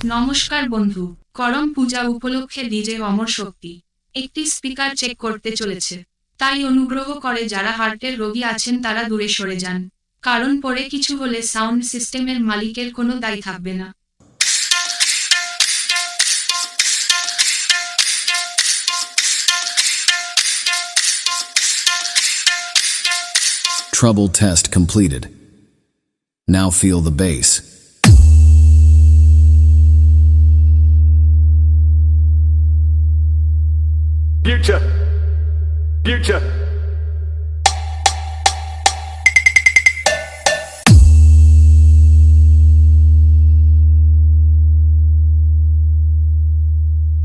নমস্কার বন্ধু, করম পূজা উপলক্ষে ডিজে অমর শক্তি একটি স্পিকার চেক করতে চলেছে। তাই অনুগ্রহ করে যারা হার্টের রোগী আছেন তারা দূরে সরে যান, কারণ পরে কিছু হলে সাউন্ড সিস্টেমের মালিকের কোনো দায় থাকবে না। Trouble test completed. Now feel the bass. Future. Future.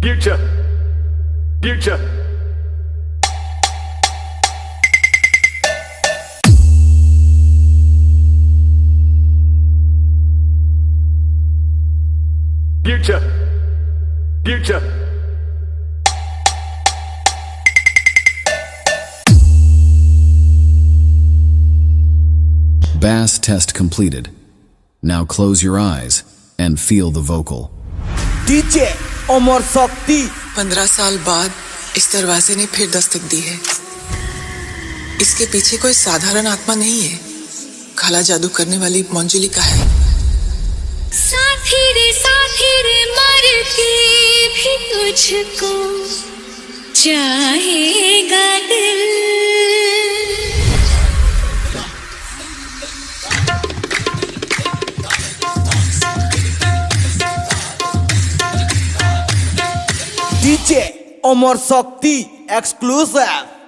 Future. Future. Future. Future. Bass test completed. Now close your eyes and feel the vocal. DJ Amar Shakti 15 साल बाद इस दरवाजे ने फिर दस्तक दी है। इसके पीछे कोई साधारण आत्मा नहीं है, काला जादू करने वाली मंजुलिका है। साथी रे मर के भी तुझको चाहेगा दिल। डीजे अमर शक्ति एक्सक्लूसिव।